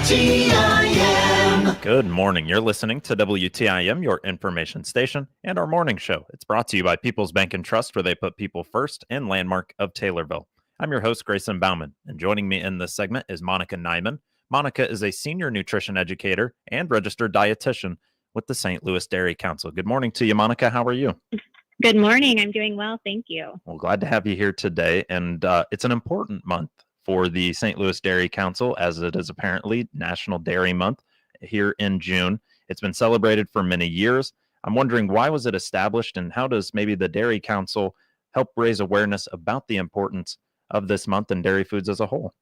WTIM. Good morning. You're listening to WTIM, your information station, and our morning show. It's brought to you by People's Bank and Trust, where they put people first, and Landmark of Taylorville. I'm your host, Grayson Bauman, and joining me in this segment is Monica Nyman. Monica is a senior nutrition educator and registered dietitian with the St. Louis Dairy Council. Good morning to you, Monica. How are you? Good morning. I'm doing well. Thank you. Well, glad to have you here today. And it's an important month for the St. Louis Dairy Council, as it is apparently National Dairy Month here in June. It's been celebrated for many years. I'm wondering, why was it established, and how does maybe the Dairy Council help raise awareness about the importance of this month and dairy foods as a whole?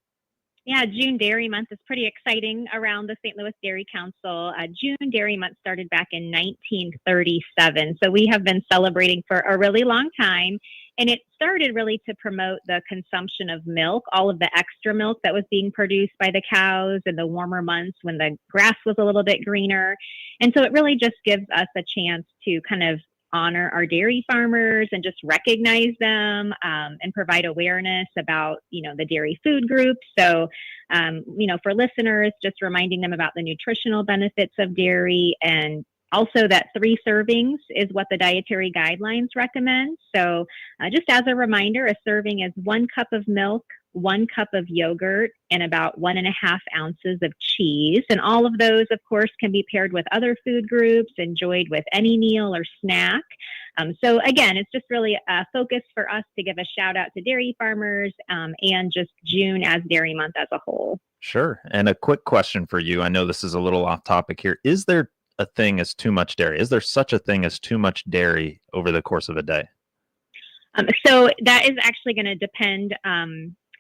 Yeah, June Dairy Month is pretty exciting around the St. Louis Dairy Council. June Dairy Month started back in 1937, so we have been celebrating for a really long time. And it started really to promote the consumption of milk, all of the extra milk that was being produced by the cows in the warmer months when the grass was a little bit greener. And so it really just gives us a chance to kind of honor our dairy farmers and just recognize them and provide awareness about, the dairy food groups. So, for listeners, just reminding them about the nutritional benefits of dairy, and also that 3 servings is what the dietary guidelines recommend. So just as a reminder, a serving is 1 cup of milk, 1 cup of yogurt, and about 1.5 ounces of cheese. And all of those, of course, can be paired with other food groups, enjoyed with any meal or snack. So again, it's just really a focus for us to give a shout out to dairy farmers and just June as Dairy Month as a whole. Sure. And a quick question for you. I know this is a little off topic here. Is there a thing as too much dairy? Is there such a thing as too much dairy over the course of a day? So that is actually going to depend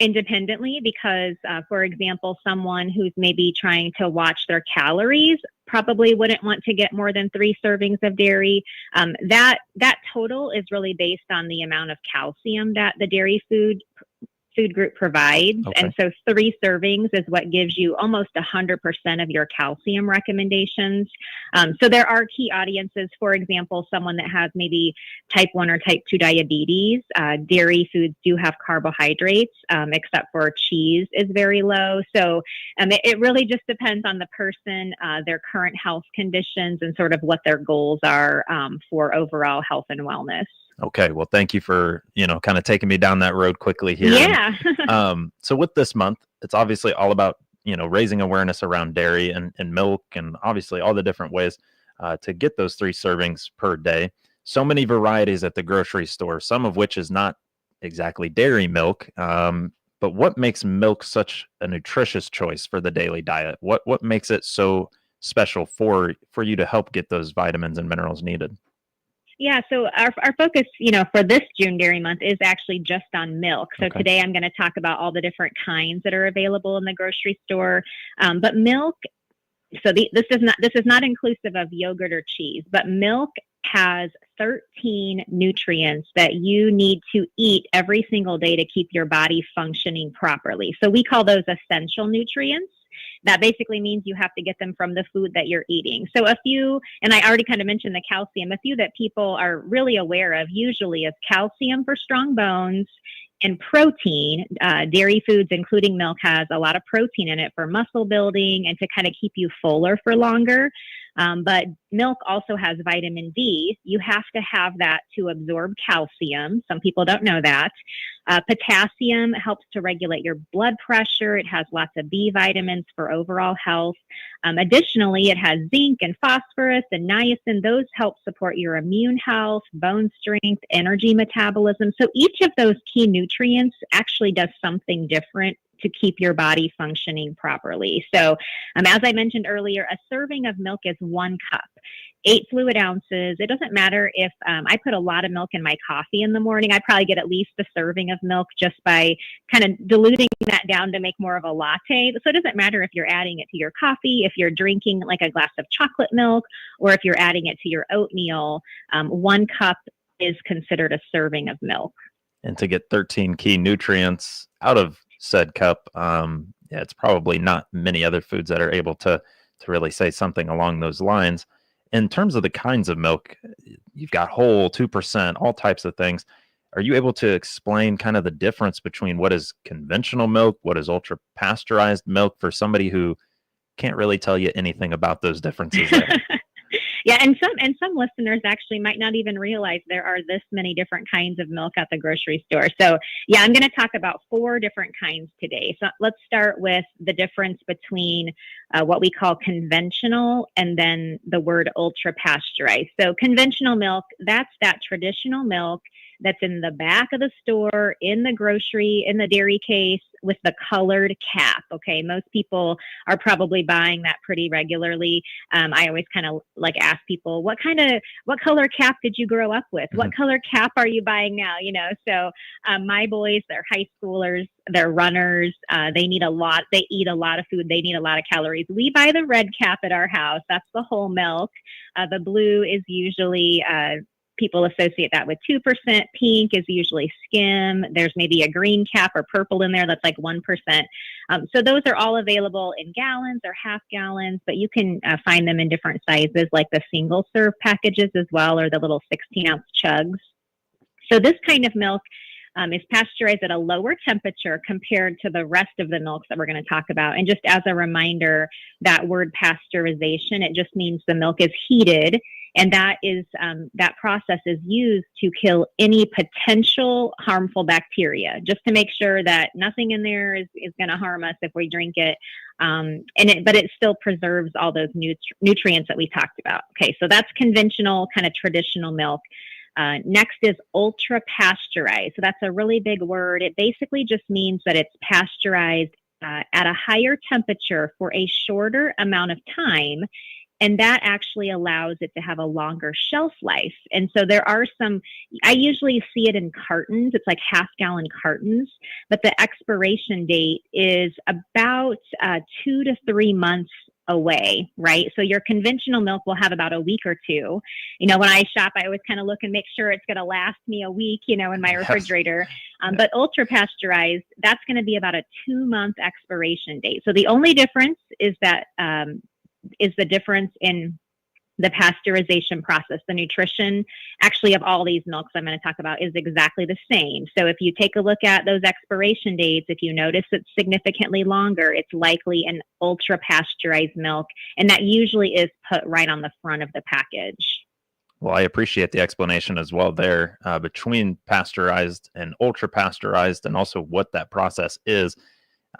independently, because, for example, someone who's maybe trying to watch their calories probably wouldn't want to get more than 3 servings of dairy. That total is really based on the amount of calcium that the dairy food group provides. Okay. And so 3 servings is what gives you almost 100% of your calcium recommendations. So there are key audiences, for example, someone that has maybe type 1 or type 2 diabetes. Dairy foods do have carbohydrates, except for cheese is very low. So it really just depends on the person, their current health conditions, and sort of what their goals are for overall health and wellness. Okay. Well, thank you for, kind of taking me down that road quickly here. Yeah. And, so with this month, it's obviously all about, raising awareness around dairy and milk, and obviously all the different ways to get those 3 servings per day. So many varieties at the grocery store, some of which is not exactly dairy milk. But what makes milk such a nutritious choice for the daily diet? What makes it so special for you to help get those vitamins and minerals needed? Yeah, so our focus, for this June Dairy Month is actually just on milk. So okay. Today I'm going to talk about all the different kinds that are available in the grocery store. But milk, so this is not inclusive of yogurt or cheese, but milk has 13 nutrients that you need to eat every single day to keep your body functioning properly. So we call those essential nutrients. That basically means you have to get them from the food that you're eating. So a few, and I already kind of mentioned the calcium, a few that people are really aware of usually is calcium for strong bones and protein. Dairy foods, including milk, has a lot of protein in it for muscle building and to kind of keep you fuller for longer. But milk also has vitamin D. You have to have that to absorb calcium. Some people don't know that. Potassium helps to regulate your blood pressure. It has lots of B vitamins for overall health. Additionally, it has zinc and phosphorus and niacin. Those help support your immune health, bone strength, energy metabolism. So each of those key nutrients actually does something different to keep your body functioning properly. So as I mentioned earlier, a serving of milk is 1 cup, 8 fluid ounces. It doesn't matter if I put a lot of milk in my coffee in the morning. I probably get at least a serving of milk just by kind of diluting that down to make more of a latte. So it doesn't matter if you're adding it to your coffee, if you're drinking like a glass of chocolate milk, or if you're adding it to your oatmeal. 1 cup is considered a serving of milk. And to get 13 key nutrients out of said cup, it's probably not many other foods that are able to really say something along those lines. In terms of the kinds of milk, you've got whole, 2%, all types of things. Are you able to explain kind of the difference between what is conventional milk, what is ultra pasteurized milk, for somebody who can't really tell you anything about those differences there. Yeah, and some listeners actually might not even realize there are this many different kinds of milk at the grocery store. So, yeah, I'm going to talk about 4 different kinds today. So, let's start with the difference between what we call conventional and then the word ultra pasteurized. So, conventional milk, that's that traditional milk that's in the back of the store, in the dairy case with the colored cap. Okay, most people are probably buying that pretty regularly. I always kind of like ask people, what color cap did you grow up with? What color cap are you buying now? So my boys, they're high schoolers, they're runners. They eat a lot of food. They need a lot of calories. We buy the red cap at our house. That's the whole milk. The blue is usually, people associate that with 2%. Pink is usually skim. There's maybe a green cap or purple in there that's like 1%. So those are all available in gallons or half gallons, but you can find them in different sizes, like the single serve packages as well, or the little 16-ounce chugs. So this kind of milk is pasteurized at a lower temperature compared to the rest of the milks that we're going to talk about. And just as a reminder, that word pasteurization, it just means the milk is heated. And that process is used to kill any potential harmful bacteria, just to make sure that nothing in there is going to harm us if we drink it. But it still preserves all those nutrients that we talked about. Okay, so that's conventional, kind of traditional milk. Next is ultra pasteurized. So that's a really big word. It basically just means that it's pasteurized at a higher temperature for a shorter amount of time. And that actually allows it to have a longer shelf life. And so there are I usually see it in cartons. It's like half-gallon cartons, but the expiration date is about 2 to 3 months away, right? So your conventional milk will have about a week or two. When I shop, I always kind of look and make sure it's going to last me a week, in my refrigerator. But ultra pasteurized, that's going to be about a 2-month expiration date. So the only difference is that is the difference in the pasteurization process. The nutrition actually of all these milks I'm going to talk about is exactly the same. So if you take a look at those expiration dates, if you notice it's significantly longer, it's likely an ultra pasteurized milk. And that usually is put right on the front of the package. Well, I appreciate the explanation as well there between pasteurized and ultra pasteurized, and also what that process is.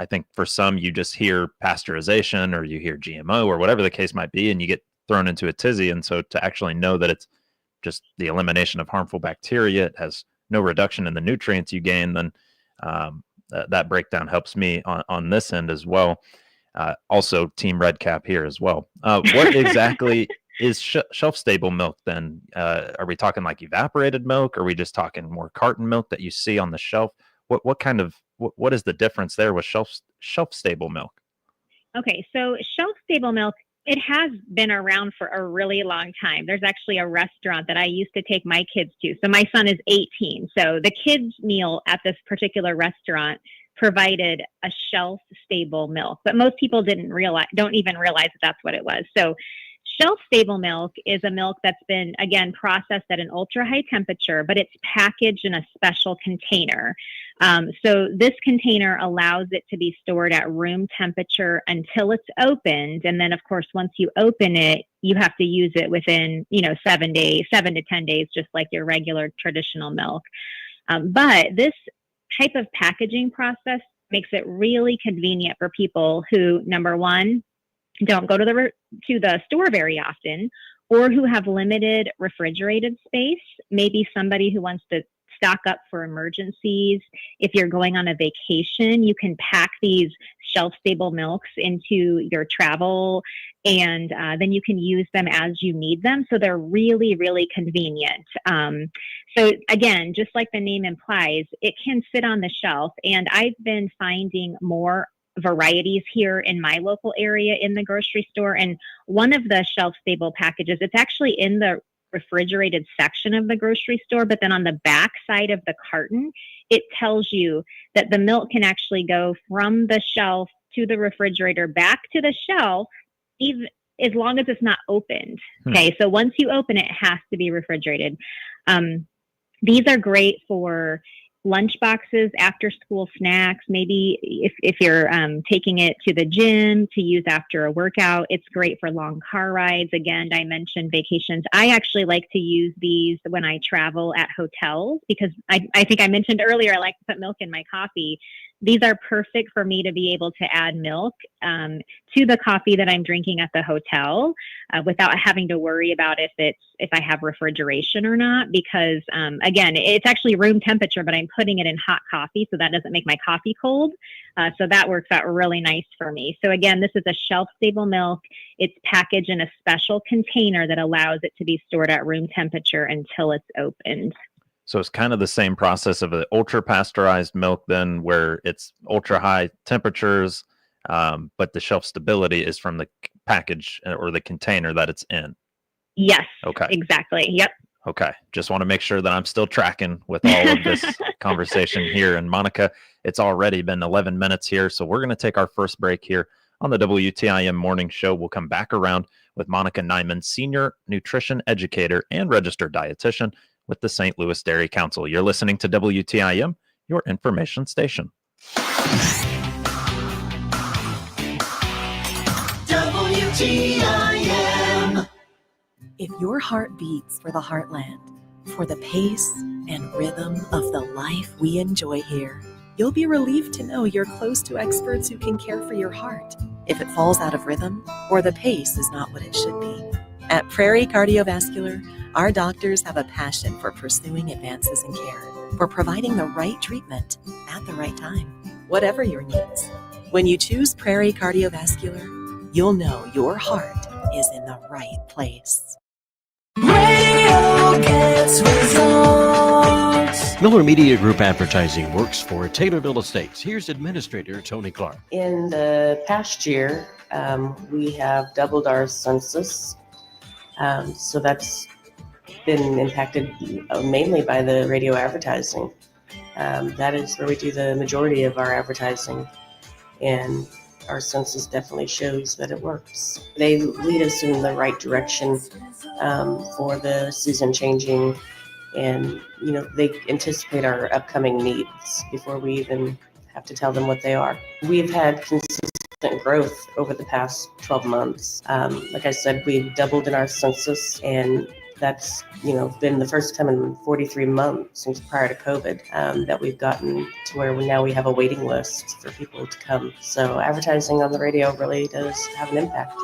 I think for some, you just hear pasteurization or you hear GMO or whatever the case might be, and you get thrown into a tizzy. And so to actually know that it's just the elimination of harmful bacteria, it has no reduction in the nutrients you gain, then that breakdown helps me on this end as well. Also, Team Red Cap here as well. What exactly is shelf-stable milk then? Are we talking like evaporated milk? Or are we just talking more carton milk that you see on the shelf? What is the difference there with shelf-stable milk? Okay, so shelf-stable milk, it has been around for a really long time. There's actually a restaurant that I used to take my kids to. So my son is 18. So the kids' meal at this particular restaurant provided a shelf-stable milk, but most people don't even realize that that's what it was. So shelf-stable milk is a milk that's been, again, processed at an ultra-high temperature, but it's packaged in a special container. So this container allows it to be stored at room temperature until it's opened. And then, of course, once you open it, you have to use it within, 7 to 10 days, just like your regular traditional milk. But this type of packaging process makes it really convenient for people who, number one, don't go to the store very often, or who have limited refrigerated space. Maybe somebody who wants to stock up for emergencies. If you're going on a vacation, you can pack these shelf-stable milks into your travel, and then you can use them as you need them. So they're really, really convenient. So again, just like the name implies, it can sit on the shelf, and I've been finding more varieties here in my local area in the grocery store. And one of the shelf-stable packages, it's actually in the refrigerated section of the grocery store, but then on the back side of the carton, it tells you that the milk can actually go from the shelf to the refrigerator back to the shelf, even as long as it's not opened. Okay, so once you open it, it has to be refrigerated. These are great for lunch boxes, after school snacks, maybe if you're taking it to the gym to use after a workout. It's great for long car rides. Again, I mentioned vacations. I actually like to use these when I travel at hotels because I think I mentioned earlier, I like to put milk in my coffee. These are perfect for me to be able to add milk to the coffee that I'm drinking at the hotel without having to worry about if I have refrigeration or not. Because again, it's actually room temperature, but I'm putting it in hot coffee, so that doesn't make my coffee cold. So that works out really nice for me. So again, this is a shelf-stable milk. It's packaged in a special container that allows it to be stored at room temperature until it's opened. So it's kind of the same process of an ultra pasteurized milk then, where it's ultra high temperatures, but the shelf stability is from the package or the container that it's in. Yes. Okay. Exactly. Yep. Okay. Just want to make sure that I'm still tracking with all of this conversation here. And Monica, it's already been 11 minutes here. So we're going to take our first break here on the WTIM morning show. We'll come back around with Monica Nyman, senior nutrition educator and registered dietitian with the St. Louis Dairy Council. You're listening to WTIM, your information station. WTIM. If your heart beats for the heartland, for the pace and rhythm of the life we enjoy here, you'll be relieved to know you're close to experts who can care for your heart if it falls out of rhythm or the pace is not what it should be. At Prairie Cardiovascular, our doctors have a passion for pursuing advances in care, for providing the right treatment at the right time, whatever your needs. When you choose Prairie Cardiovascular, you'll know your heart is in the right place. Radio gets results. Miller Media Group Advertising works for Taylorville Estates. Here's Administrator Tony Clark. In the past year, we have doubled our census. So that's been impacted mainly by the radio advertising. That is where we do the majority of our advertising, and our census definitely shows that it works. They lead us in the right direction for the season changing, and they anticipate our upcoming needs before we even have to tell them what they are. We've had consistent growth over the past 12 months. Like I said, we've doubled in our census, and that's been the first time in 43 months since prior to COVID that we've gotten to where now we have a waiting list for people to come. So advertising on the radio really does have an impact.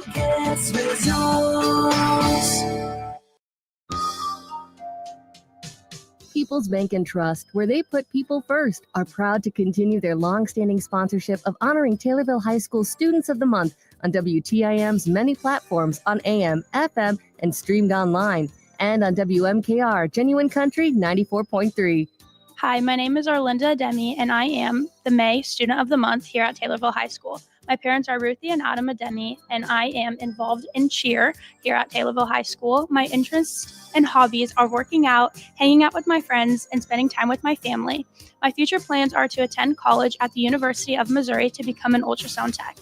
People's Bank and Trust, where they put people first, are proud to continue their long-standing sponsorship of honoring Taylorville High School Students of the Month on WTIM's many platforms on AM, FM, and streamed online, and on WMKR Genuine Country 94.3. Hi, my name is Arlinda Ademi, and I am the May Student of the Month here at Taylorville High School. My parents are Ruthie and Adam Ademi, and I am involved in cheer here at Taylorville High School. My interests and hobbies are working out, hanging out with my friends, and spending time with my family. My future plans are to attend college at the University of Missouri to become an ultrasound tech.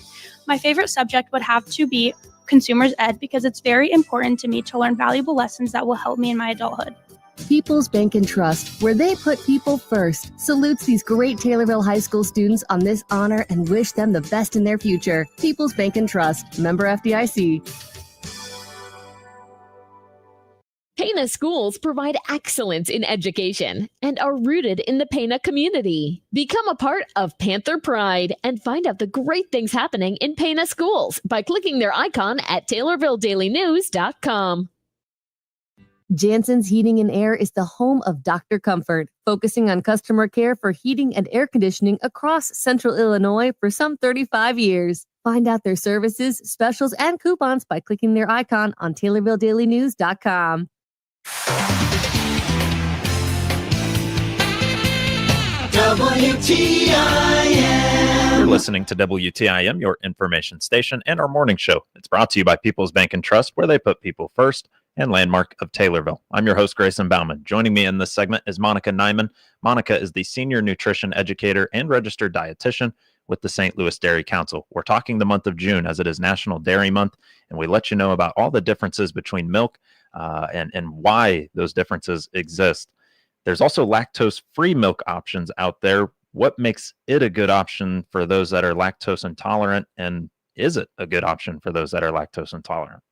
My favorite subject would have to be consumer's ed because it's very important to me to learn valuable lessons that will help me in my adulthood. People's Bank and Trust, where they put people first, salutes these great Taylorville High School students on this honor and wish them the best in their future. People's Bank and Trust, member FDIC. Pana schools provide excellence in education and are rooted in the Pana community. Become a part of Panther Pride and find out the great things happening in Pana schools by clicking their icon at TaylorvilleDailyNews.com. Jansen's Heating and Air is the home of Dr. Comfort, focusing on customer care for heating and air conditioning across Central Illinois for some 35 years. Find out their services, specials, and coupons by clicking their icon on TaylorvilleDailyNews.com. WTIM. You're listening to WTIM, your information station, and our morning show. It's brought to you by People's Bank and Trust, where they put people first, and Landmark of Taylorville. I'm your host, Grayson Bauman. Joining me in this segment is Monica Nyman. Monica is the senior nutrition educator and registered dietitian with the St. Louis Dairy Council. We're talking the month of June as it is National Dairy Month, and we let you know about all the differences between milk and why those differences exist. There's also lactose-free milk options out there. What makes it a good option for those that are lactose intolerant, and is it a good option for those that are lactose intolerant?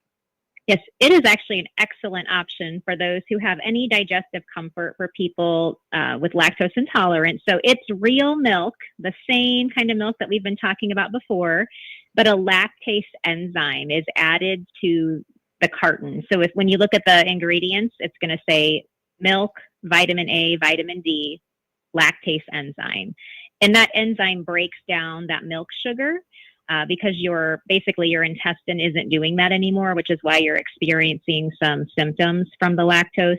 Yes, it is actually an excellent option for those who have any digestive comfort for people with lactose intolerance. So it's real milk, the same kind of milk that we've been talking about before, but a lactase enzyme is added to the carton. So when you look at the ingredients, it's going to say milk, vitamin A, vitamin D, lactase enzyme. And that enzyme breaks down that milk sugar because your intestine isn't doing that anymore, which is why you're experiencing some symptoms from the lactose.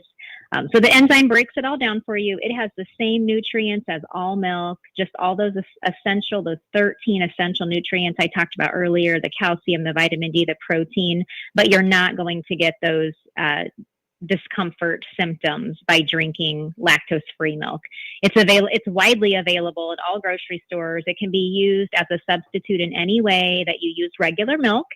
So the enzyme breaks it all down for you. It has the same nutrients as all milk, just all those 13 essential nutrients I talked about earlier, the calcium, the vitamin D, the protein, but you're not going to get those discomfort symptoms by drinking lactose-free milk. It's widely available at all grocery stores. It can be used as a substitute in any way that you use regular milk.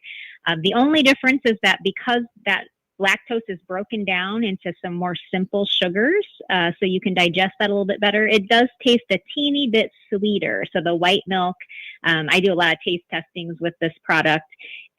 The only difference is that because that lactose is broken down into some more simple sugars, so you can digest that a little bit better, it does taste a teeny bit sweeter. So the white milk, I do a lot of taste testings with this product,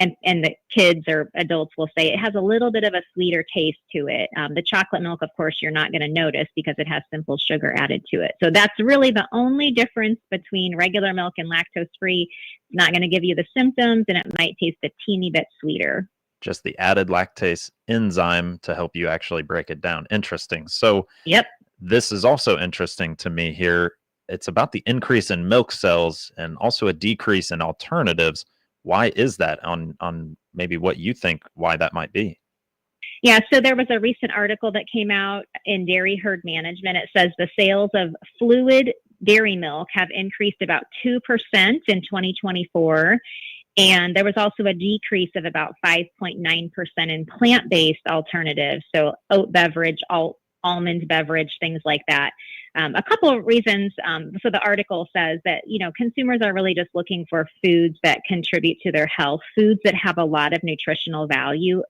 and the kids or adults will say it has a little bit of a sweeter taste to it. The chocolate milk, of course, you're not going to notice because it has simple sugar added to it. So that's really the only difference between regular milk and lactose-free. It's not going to give you the symptoms, and it might taste a teeny bit sweeter. Just the added lactase enzyme to help you actually break it down. Interesting. So yep, this is also interesting to me here. It's about the increase in milk cells and also a decrease in alternatives. Why is that on maybe what you think why that might be? Yeah, so there was a recent article that came out in Dairy Herd Management. It says the sales of fluid dairy milk have increased about 2% in 2024. And there was also a decrease of about 5.9% in plant-based alternatives, so oat beverage, almond beverage, things like that. A couple of reasons. So the article says that, consumers are really just looking for foods that contribute to their health, foods that have a lot of nutritional value.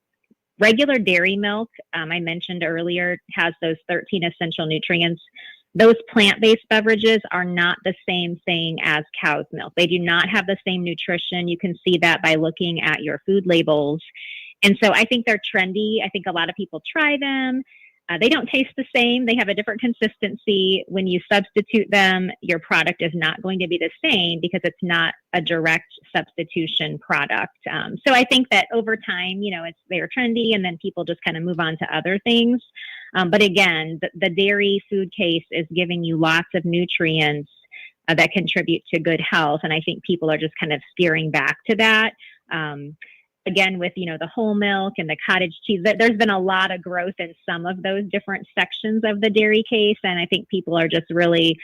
Regular dairy milk, I mentioned earlier, has those 13 essential nutrients. Those plant-based beverages are not the same thing as cow's milk. They do not have the same nutrition. You can see that by looking at your food labels. And so I think they're trendy. I think a lot of people try them. They don't taste the same. They have a different consistency. When you substitute them, your product is not going to be the same because it's not a direct substitution product. So I think that over time, they're trendy, and then people just kind of move on to other things. But again, the dairy food case is giving you lots of nutrients that contribute to good health. And I think people are just kind of steering back to that. Again, with, the whole milk and the cottage cheese, there's been a lot of growth in some of those different sections of the dairy case. And I think people are just really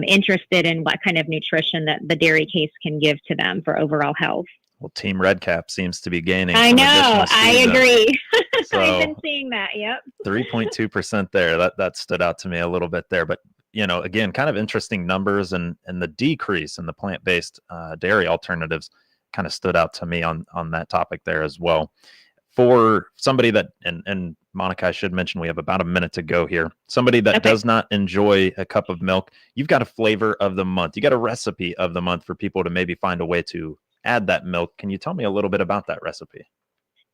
interested in what kind of nutrition that the dairy case can give to them for overall health. Well, Team Redcap seems to be gaining. I know. I agree. So, I've been seeing that. Yep. 3.2% there. That stood out to me a little bit there. But, again, kind of interesting numbers, and the decrease in the plant-based dairy alternatives kind of stood out to me on that topic there as well. For somebody that, and Monica, I should mention we have about a minute to go here. Somebody that does not enjoy a cup of milk, you've got a flavor of the month. You got a recipe of the month for people to maybe find a way to add that milk. Can you tell me a little bit about that recipe?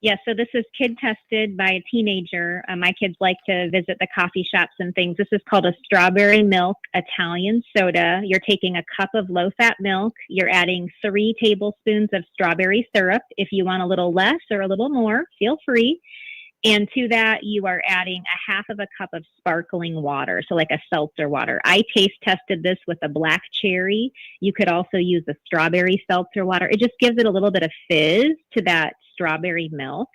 Yeah, so this is kid tested by a teenager. My kids like to visit the coffee shops and things. This is called a strawberry milk Italian soda. You're taking a cup of low-fat milk. You're adding 3 tablespoons of strawberry syrup. If you want a little less or a little more, feel free. And to that, you are adding a half of a cup of sparkling water, so like a seltzer water. I taste tested this with a black cherry. You could also use the strawberry seltzer water. It just gives it a little bit of fizz to that strawberry milk.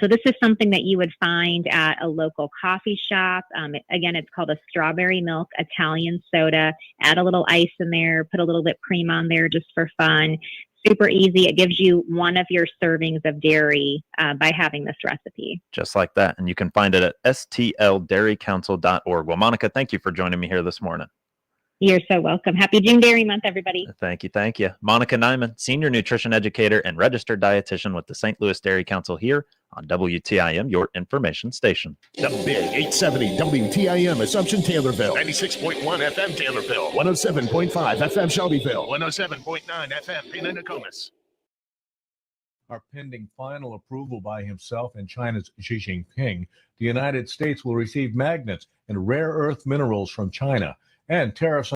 So this is something that you would find at a local coffee shop. Again, it's called a strawberry milk Italian soda. Add a little ice in there, put a little whipped cream on there just for fun. Super easy. It gives you one of your servings of dairy by having this recipe. Just like that. And you can find it at stldairycouncil.org. Well, Monica, thank you for joining me here this morning. You're so welcome. Happy June Dairy Month, everybody. Thank you. Thank you. Monica Nyman, Senior Nutrition Educator and Registered Dietitian with the St. Louis Dairy Council here on WTIM, your information station. The Big 870 WTIM Assumption Taylorville. 96.1 FM Taylorville. 107.5 FM Shelbyville. 107.9 FM Pena Nokomis. Are pending final approval by himself and China's Xi Jinping, the United States will receive magnets and rare earth minerals from China, and tariffs